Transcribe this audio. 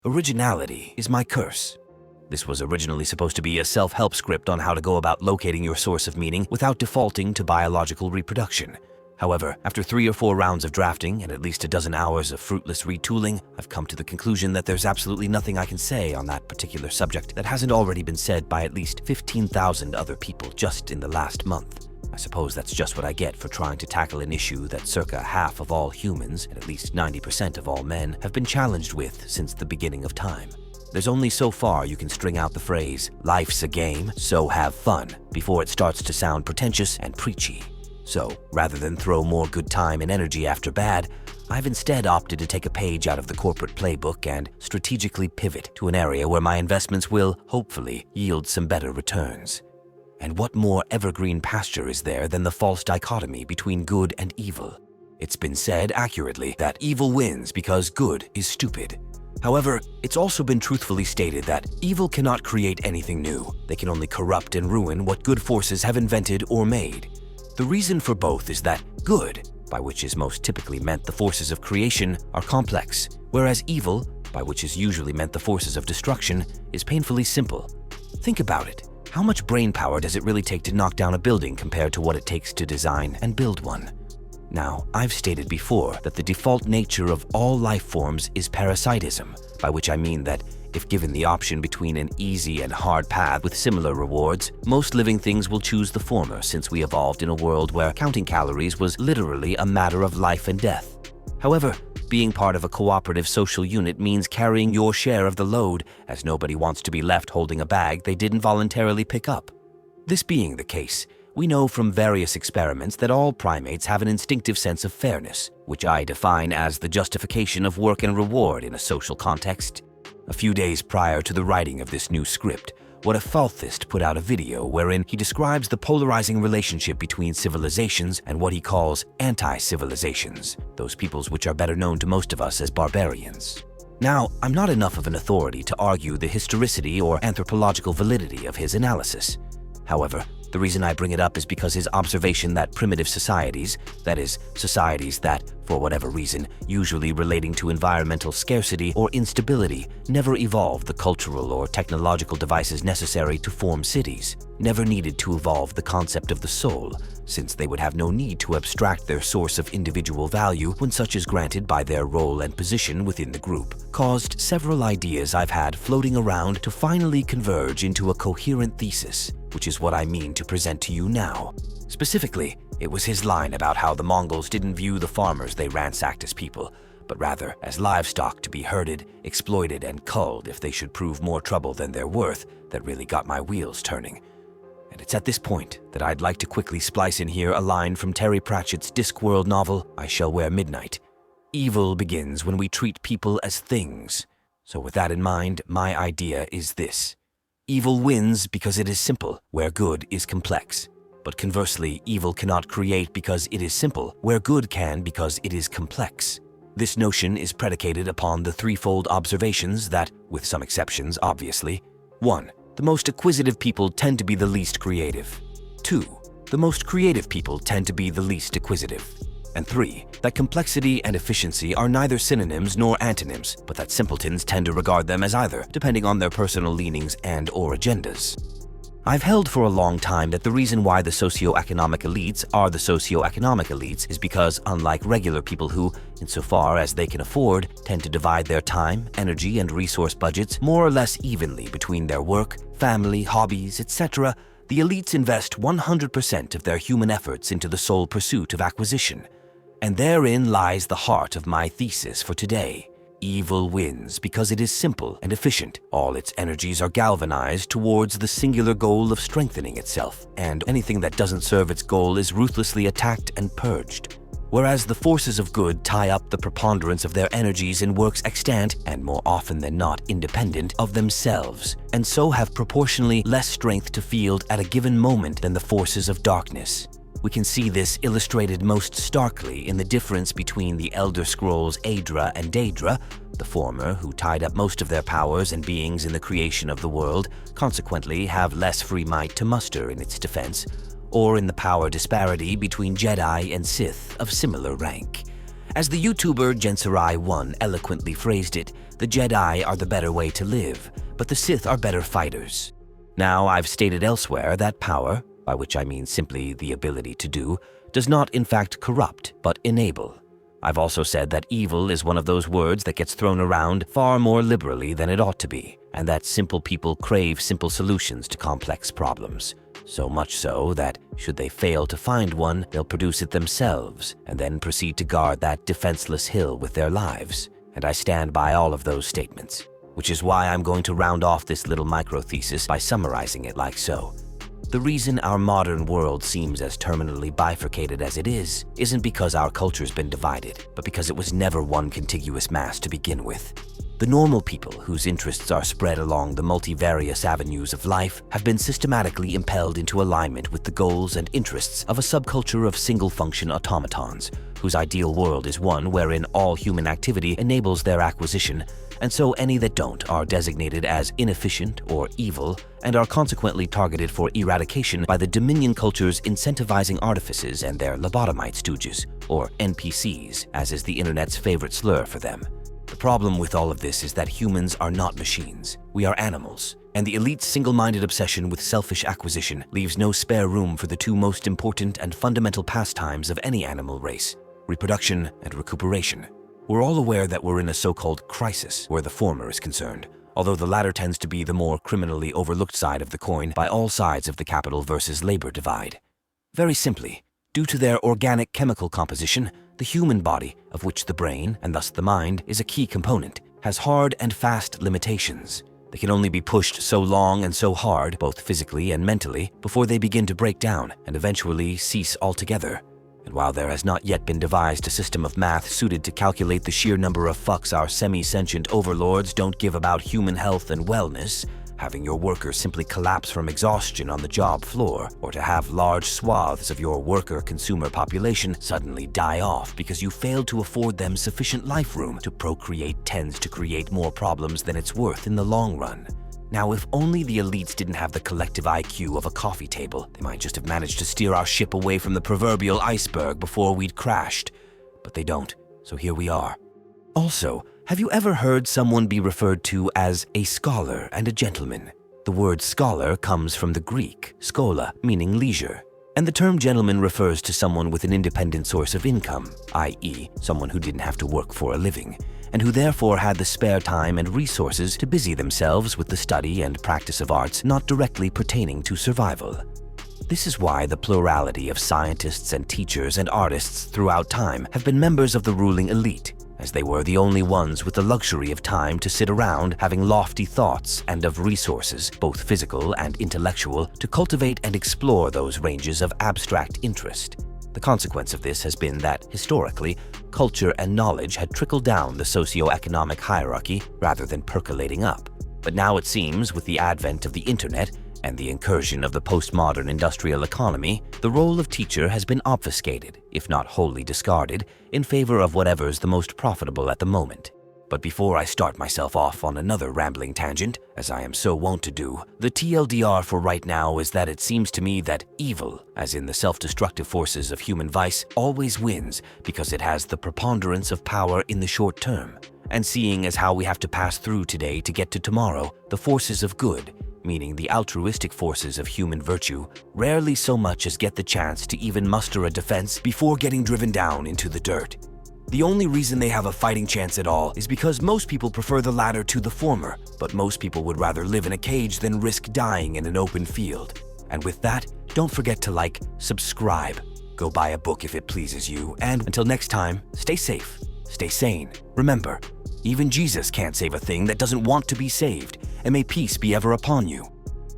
Originality is my curse. This was originally supposed to be a self-help script on how to go about locating your source of meaning without defaulting to biological reproduction. However, after 3 or 4 rounds of drafting and at least a dozen hours of fruitless retooling, I've come to the conclusion that there's absolutely nothing I can say on that particular subject that hasn't already been said by at least 15,000 other people just in the last month. I suppose that's just what I get for trying to tackle an issue that circa half of all humans, and at least 90% of all men, have been challenged with since the beginning of time. There's only so far you can string out the phrase, "Life's a game, so have fun," before it starts to sound pretentious and preachy. So, rather than throw more good time and energy after bad, I've instead opted to take a page out of the corporate playbook and strategically pivot to an area where my investments will, hopefully, yield some better returns. And what more evergreen pasture is there than the false dichotomy between good and evil? It's been said accurately that evil wins because good is stupid. However, it's also been truthfully stated that evil cannot create anything new. They can only corrupt and ruin what good forces have invented or made. The reason for both is that good, by which is most typically meant the forces of creation, are complex, whereas evil, by which is usually meant the forces of destruction, is painfully simple. Think about it. How much brain power does it really take to knock down a building compared to what it takes to design and build one? Now, I've stated before that the default nature of all life forms is parasitism, by which I mean that if given the option between an easy and hard path with similar rewards, most living things will choose the former since we evolved in a world where counting calories was literally a matter of life and death. However, being part of a cooperative social unit means carrying your share of the load, as nobody wants to be left holding a bag they didn't voluntarily pick up. This being the case, we know from various experiments that all primates have an instinctive sense of fairness, which I define as the justification of work and reward in a social context. A few days prior to the writing of this new script, What If Falthist put out a video wherein he describes the polarizing relationship between civilizations and what he calls anti-civilizations, those peoples which are better known to most of us as barbarians. Now, I'm not enough of an authority to argue the historicity or anthropological validity of his analysis. However, the reason I bring it up is because his observation that primitive societies, that is, societies that, for whatever reason, usually relating to environmental scarcity or instability, never evolved the cultural or technological devices necessary to form cities, never needed to evolve the concept of the soul, since they would have no need to abstract their source of individual value when such is granted by their role and position within the group, caused several ideas I've had floating around to finally converge into a coherent thesis, which is what I mean to present to you now. Specifically, it was his line about how the Mongols didn't view the farmers they ransacked as people, but rather as livestock to be herded, exploited, and culled if they should prove more trouble than they're worth that really got my wheels turning. And it's at this point that I'd like to quickly splice in here a line from Terry Pratchett's Discworld novel, I Shall Wear Midnight. Evil begins when we treat people as things. So with that in mind, my idea is this. Evil wins because it is simple, where good is complex. But conversely, evil cannot create because it is simple, where good can because it is complex. This notion is predicated upon the threefold observations that, with some exceptions obviously, 1. The most acquisitive people tend to be the least creative. 2. The most creative people tend to be the least acquisitive. And 3. That complexity and efficiency are neither synonyms nor antonyms, but that simpletons tend to regard them as either, depending on their personal leanings and/or agendas. I've held for a long time that the reason why the socioeconomic elites are the socioeconomic elites is because, unlike regular people who, insofar as they can afford, tend to divide their time, energy, and resource budgets more or less evenly between their work, family, hobbies, etc., the elites invest 100% of their human efforts into the sole pursuit of acquisition. And therein lies the heart of my thesis for today. Evil wins because it is simple and efficient. All its energies are galvanized towards the singular goal of strengthening itself, and anything that doesn't serve its goal is ruthlessly attacked and purged. Whereas the forces of good tie up the preponderance of their energies in works extant, and more often than not independent, of themselves, and so have proportionally less strength to field at a given moment than the forces of darkness. We can see this illustrated most starkly in the difference between the Elder Scrolls Aedra and Daedra, the former, who tied up most of their powers and beings in the creation of the world, consequently have less free might to muster in its defense, or in the power disparity between Jedi and Sith of similar rank. As the YouTuber Jenserai1 eloquently phrased it, The Jedi are the better way to live, but the Sith are better fighters. Now, I've stated elsewhere that power, by which I mean simply the ability to do, does not in fact corrupt, but enable. I've also said that evil is one of those words that gets thrown around far more liberally than it ought to be, and that simple people crave simple solutions to complex problems. So much so that, should they fail to find one, they'll produce it themselves, and then proceed to guard that defenseless hill with their lives. And I stand by all of those statements, which is why I'm going to round off this little micro-thesis by summarizing it like so. The reason our modern world seems as terminally bifurcated as it is isn't because our culture's been divided, but because it was never one contiguous mass to begin with. The normal people, whose interests are spread along the multivarious avenues of life, have been systematically impelled into alignment with the goals and interests of a subculture of single-function automatons, whose ideal world is one wherein all human activity enables their acquisition, and so any that don't are designated as inefficient or evil and are consequently targeted for eradication by the Dominion culture's incentivizing artifices and their lobotomite stooges, or NPCs, as is the internet's favorite slur for them. The problem with all of this is that humans are not machines. We are animals, and the elite's single-minded obsession with selfish acquisition leaves no spare room for the two most important and fundamental pastimes of any animal race: reproduction and recuperation. We're all aware that we're in a so-called crisis where the former is concerned, although the latter tends to be the more criminally overlooked side of the coin by all sides of the capital versus labor divide. Very simply, due to their organic chemical composition, the human body, of which the brain, and thus the mind, is a key component, has hard and fast limitations. They can only be pushed so long and so hard, both physically and mentally, before they begin to break down and eventually cease altogether. And while there has not yet been devised a system of math suited to calculate the sheer number of fucks our semi-sentient overlords don't give about human health and wellness, having your workers simply collapse from exhaustion on the job floor, or to have large swaths of your worker-consumer population suddenly die off because you failed to afford them sufficient life room to procreate tends to create more problems than it's worth in the long run. Now, if only the elites didn't have the collective IQ of a coffee table, they might just have managed to steer our ship away from the proverbial iceberg before we'd crashed. But they don't, so here we are. Also, have you ever heard someone be referred to as a scholar and a gentleman? The word scholar comes from the Greek, schola, meaning leisure, and the term gentleman refers to someone with an independent source of income, i.e., someone who didn't have to work for a living, and who therefore had the spare time and resources to busy themselves with the study and practice of arts not directly pertaining to survival. This is why the plurality of scientists and teachers and artists throughout time have been members of the ruling elite, as they were the only ones with the luxury of time to sit around having lofty thoughts and of resources, both physical and intellectual, to cultivate and explore those ranges of abstract interest. The consequence of this has been that, historically, culture and knowledge had trickled down the socio-economic hierarchy rather than percolating up. But now it seems, with the advent of the internet and the incursion of the postmodern industrial economy, the role of teacher has been obfuscated, if not wholly discarded, in favor of whatever's the most profitable at the moment. But before I start myself off on another rambling tangent, as I am so wont to do, the TLDR for right now is that it seems to me that evil, as in the self-destructive forces of human vice, always wins because it has the preponderance of power in the short term. And seeing as how we have to pass through today to get to tomorrow, the forces of good, meaning the altruistic forces of human virtue, rarely so much as get the chance to even muster a defense before getting driven down into the dirt. The only reason they have a fighting chance at all is because most people prefer the latter to the former, but most people would rather live in a cage than risk dying in an open field. And with that, don't forget to like, subscribe, go buy a book if it pleases you, and until next time, stay safe, stay sane. Remember, even Jesus can't save a thing that doesn't want to be saved, and may peace be ever upon you.